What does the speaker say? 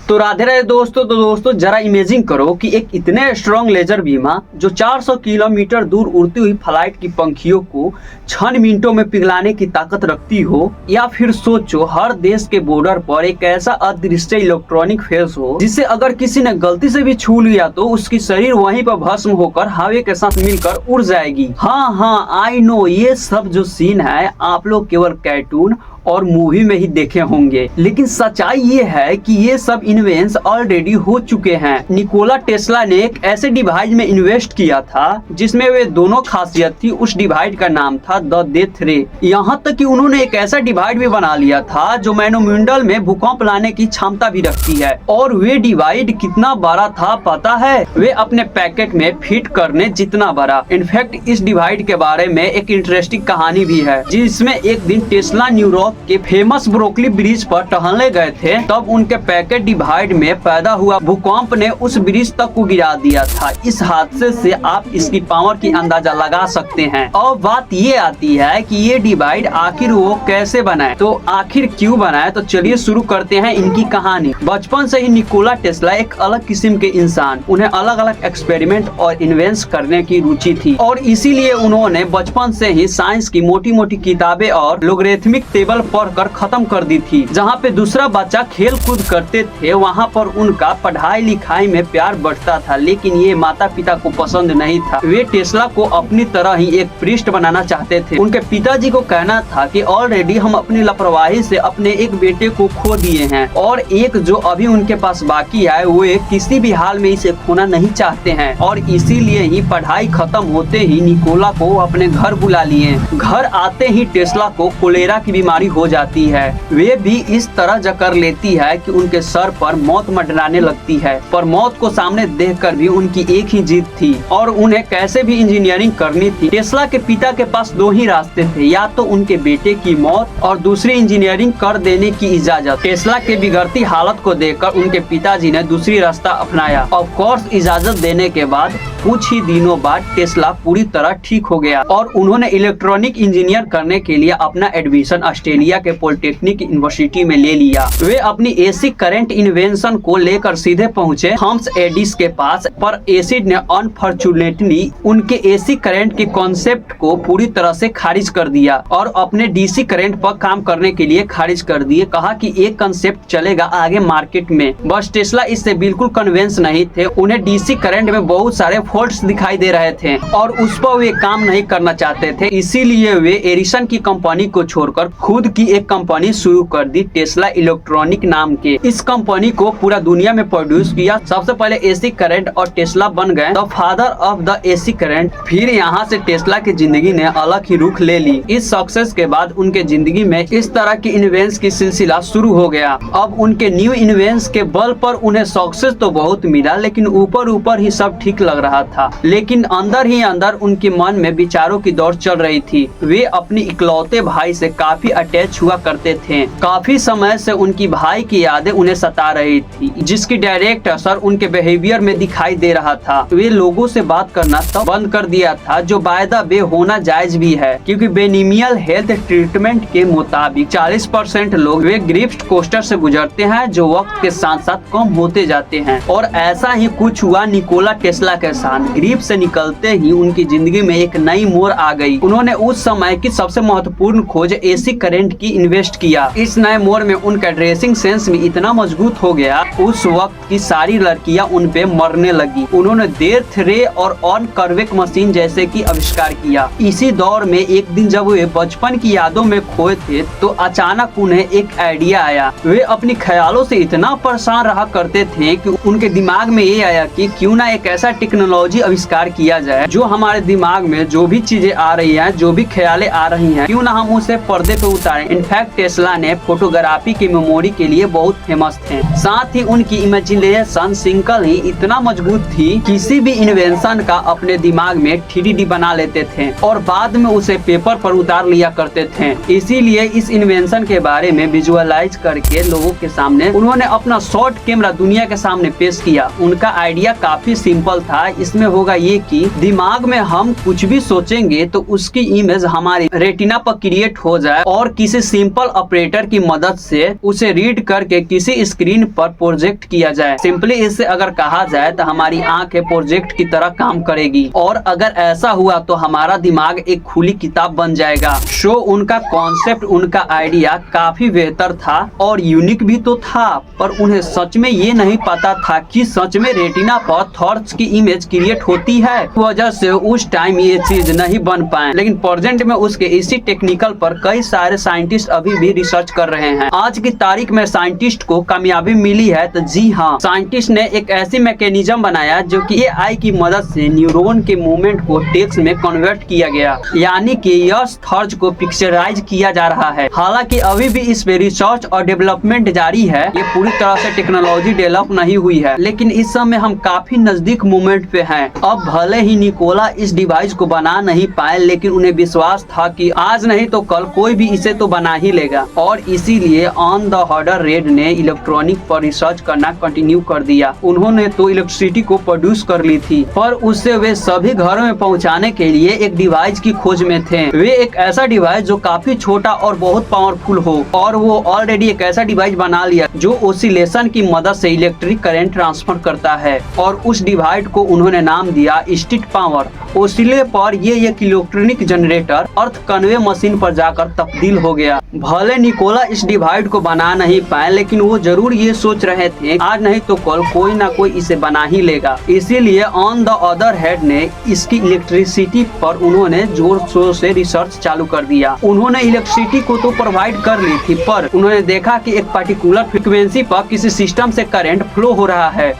तो राधे राधे दोस्तों। तो दोस्तों जरा इमेजिन करो कि एक इतने स्ट्रॉन्ग लेजर बीमा जो 400 किलोमीटर दूर उड़ती हुई फ्लाइट की पंखियों को क्षण मिनटों में पिघलाने की ताकत रखती हो, या फिर सोचो हर देश के बॉर्डर पर एक ऐसा अदृश्य इलेक्ट्रॉनिक फेस हो जिसे अगर किसी ने गलती से भी छू लिया तो उसकी शरीर वहीं पर भस्म होकर हवा के साथ मिलकर उड़ जाएगी। हाँ, आई नो ये सब जो सीन है आप लोग केवल कार्टून और मूवी में ही देखे होंगे, लेकिन सच्चाई ये है कि ये सब इन्वेंस ऑलरेडी हो चुके हैं। निकोला टेस्ला ने एक ऐसे डिवाइस में इन्वेस्ट किया था जिसमें वे दोनों खासियत थी। उस डिवाइस का नाम था द डेथ रे। यहाँ तक कि उन्होंने एक ऐसा डिवाइस भी बना लिया था जो वायुमंडल में भूकंप लाने की क्षमता भी रखती है। और वे डिवाइस कितना बड़ा था पता है? वे अपने पैकेट में फिट करने जितना बड़ा। इनफैक्ट इस डिवाइस के बारे में एक इंटरेस्टिंग कहानी भी है, जिसमें एक दिन टेस्ला न्यूयॉर्क के फेमस ब्रुकलिन ब्रिज पर टहलने गए थे, तब उनके पैकेट डिवाइस में पैदा हुआ भूकंप ने उस ब्रिज तक को गिरा दिया था। इस हादसे से आप इसकी पावर की अंदाजा लगा सकते हैं। और बात ये आती है कि ये डिवाइस आखिर वो कैसे बनाए, तो आखिर क्यों बनाए? तो चलिए शुरू करते हैं इनकी कहानी। बचपन से ही निकोला टेस्ला एक अलग किस्म के इंसान, उन्हें अलग अलग एक्सपेरिमेंट और इन्वेंट करने की रुचि थी, और इसीलिए उन्होंने बचपन से ही साइंस की मोटी मोटी किताबें और लोगरिथमिक टेबल पढ़कर खत्म कर दी थी। जहाँ पे दूसरा बच्चा खेल कूद करते थे वहाँ पर उनका पढ़ाई लिखाई में प्यार बढ़ता था, लेकिन ये माता पिता को पसंद नहीं था। वे टेस्ला को अपनी तरह ही एक प्रीस्ट बनाना चाहते थे। उनके पिताजी को कहना था कि ऑलरेडी हम अपनी लापरवाही से अपने एक बेटे को खो दिए हैं, और एक जो अभी उनके पास बाकी है वे किसी भी हाल में इसे खोना नहीं चाहते हैं। और इसीलिए ही पढ़ाई खत्म होते ही निकोला को अपने घर बुला लिए। घर आते ही टेस्ला को कोलेरा की बीमारी हो जाती है। वे भी इस तरह जकड़ लेती है कि उनके सर पर मौत मंडराने लगती है। पर मौत को सामने देखकर भी उनकी एक ही जिद थी, और उन्हें कैसे भी इंजीनियरिंग करनी थी। टेस्ला के पिता के पास दो ही रास्ते थे, या तो उनके बेटे की मौत और दूसरी इंजीनियरिंग कर देने की इजाजत। टेस्ला के बिगड़ती हालत को देखकर उनके पिताजी ने दूसरी रास्ता अपनाया। ऑफ कोर्स इजाजत देने के बाद कुछ ही दिनों बाद टेस्ला पूरी तरह ठीक हो गया, और उन्होंने इलेक्ट्रॉनिक इंजीनियर करने के लिए अपना एडमिशन ऑस्ट्रेलिया के पॉलिटेक्निक यूनिवर्सिटी में ले लिया। वे अपनी एसी करंट इन्वेंशन को लेकर सीधे पहुंचे थॉमस एडिसन के पास, पर एसिड ने अनफॉर्चुनेटली उनके एसी करंट के कॉन्सेप्ट को पूरी तरह से खारिज कर दिया और अपने डीसी करंट पर काम करने के लिए खारिज कर दिए। कहा कि एक कॉन्सेप्ट चलेगा आगे मार्केट में। बस टेस्ला इससे बिल्कुल कन्विंस नहीं थे। उन्हें डीसी करंट में बहुत सारे फॉल्ट्स दिखाई दे रहे थे और उस पर वे काम नहीं करना चाहते थे। इसीलिए वे एडिसन की कंपनी को छोड़कर खुद की एक कंपनी शुरू कर दी, टेस्ला इलेक्ट्रॉनिक नाम के। इस कंपनी को पूरा दुनिया में प्रोड्यूस किया। सबसे पहले एसी करंट, और टेस्ला बन गए the father of the AC current. फिर यहाँ से टेस्ला की जिंदगी ने अलग ही रुख ले ली। इस सक्सेस के बाद उनके जिंदगी में इस तरह की इन्वेंट्स की सिलसिला शुरू हो गया। अब उनके न्यू इन्वेंट्स के बल पर उन्हें सक्सेस तो बहुत मिला, लेकिन ऊपर ऊपर ही सब ठीक लग रहा था, लेकिन अंदर ही अंदर उनके मन में विचारों की दौड़ चल रही थी। वे अपने इकलौते भाई से काफी अटैच हुआ करते थे। काफी समय से उनकी भाई की यादें उन्हें सता रही थी, जिसकी डायरेक्ट असर उनके बिहेवियर में दिखाई दे रहा था। वे लोगों से बात करना तब बंद कर दिया था, जो बाय द वे होना जायज भी है, क्योंकि बेनिमियल हेल्थ ट्रीटमेंट के मुताबिक 40% लोग वे ग्रिप्स कोस्टर से गुजरते हैं, जो वक्त के साथ साथ कम होते जाते हैं। और ऐसा ही कुछ हुआ निकोला टेस्ला के साथ। ग्रिप से निकलते ही उनकी जिंदगी में एक नई मोड़ आ गई। उन्होंने उस समय की सबसे महत्वपूर्ण खोज एसी करंट की इन्वेस्ट किया। इस नए मोड़ में उनका ड्रेसिंग सेंस भी इतना मजबूत हो गया, उस वक्त की सारी लड़कियां उन पे मरने लगी। उन्होंने डेथ रे और ऑन कर्वेक मशीन जैसे की आविष्कार किया। इसी दौर में एक दिन जब वे बचपन की यादों में खोए थे, तो अचानक उन्हें एक आइडिया आया। वे अपनी ख्यालों से इतना परेशान रहा करते थे कि उनके दिमाग में ये आया कि क्यों ना एक ऐसा टेक्नोलॉजी आविष्कार किया जाए जो हमारे दिमाग में जो भी चीजें आ रही हैं, जो भी ख्यालें आ रही हैं, क्यों ना हम उसे पर्दे पे उतारें। इनफैक्ट टेस्ला ने फोटोग्राफी की मेमोरी के लिए बहुत फेमस थे। साथ ही उनकी इमेजिनेशन सिंकल ही इतना मजबूत थी, किसी भी इन्वेंशन का अपने दिमाग में 3D बना लेते थे और बाद में उसे पेपर पर उतार लिया करते थे। इसीलिए इस इन्वेंशन के बारे में विजुअलाइज करके लोगों के सामने उन्होंने अपना शॉर्ट कैमरा दुनिया के सामने पेश किया। उनका आइडिया काफी सिंपल था। इसमें होगा ये कि दिमाग में हम कुछ भी सोचेंगे तो उसकी इमेज हमारी रेटिना पर क्रिएट हो जाए, और किसी सिंपल ऑपरेटर की मदद से उसे रीड करके किसी स्क्रीन पर प्रोजेक्ट किया जाए। सिंपली इससे अगर कहा जाए तो हमारी आंखें प्रोजेक्ट की तरह काम करेगी, और अगर ऐसा हुआ तो हमारा दिमाग एक खुली किताब बन जाएगा। सो उनका कॉन्सेप्ट, उनका आइडिया काफी बेहतर था और यूनिक भी तो था, पर उन्हें सच में ये नहीं पता था कि सच में रेटिना पर थॉट्स की इमेज क्रिएट होती है। वजह से उस टाइम ये चीज नहीं बन पाए, लेकिन प्रेजेंट में उसके इसी टेक्निकल पर कई सारे साइंटिस्ट अभी भी रिसर्च कर रहे हैं। आज की तारीख में साइंटिस्ट को कामयाबी मिली है, तो जी हाँ, साइंटिस्ट ने एक ऐसी मैकेनिज्म बनाया जो कि एआई की मदद से न्यूरॉन के मूवमेंट को टेक्स्ट में कन्वर्ट किया गया, यानी कि यस थॉट्स को पिक्चराइज किया जा रहा है। हालांकि अभी भी इस पे रिसर्च और डेवलपमेंट जारी है, ये पूरी तरह से टेक्नोलॉजी डेवलप नहीं हुई है, लेकिन इस समय हम काफी नजदीक मूवमेंट पे हैं। अब भले ही निकोला इस डिवाइस को बना नहीं पाए, लेकिन उन्हें विश्वास था कि आज नहीं तो कल कोई भी इसे तो बना ही लेगा, और इसीलिए ऑन द हॉर्डर रेड ने इलेक्ट्रॉनिक पर रिसर्च करना कंटिन्यू कर दिया। उन्होंने तो इलेक्ट्रिसिटी को प्रोड्यूस कर ली थी, पर उससे वे सभी घरों में पहुंचाने के लिए एक डिवाइस की खोज में थे। वे एक ऐसा डिवाइस जो काफी छोटा और बहुत पावरफुल हो, और वो ऑलरेडी एक ऐसा डिवाइस बना लिया जो ओसिलेशन की मदद से इलेक्ट्रिक करंट ट्रांसफर करता है, और उस डिवाइस को उन्होंने नाम दिया स्टीट पावर। ओसिले पर ये एक इलेक्ट्रॉनिक जनरेटर अर्थ कन्वे मशीन पर जाकर तब्दील हो गया। भले निकोला इस डिवाइस को बना नहीं पाए, लेकिन वो जरूर ये सोच रहे थे आज नहीं तो कल कोई ना कोई इसे बना ही लेगा। इसीलिए ऑन द अदर हैंड ने इसकी इलेक्ट्रिसिटी पर उन्होंने जोर शोर से रिसर्च चालू कर दिया। उन्होंने इलेक्ट्रिसिटी को तो प्रोवाइड कर ली थी, पर उन्होंने देखा कि एक पर्टिकुलर फ्रीक्वेंसी पर किसी सिस्टम से करंट फ्लो हो रहा है।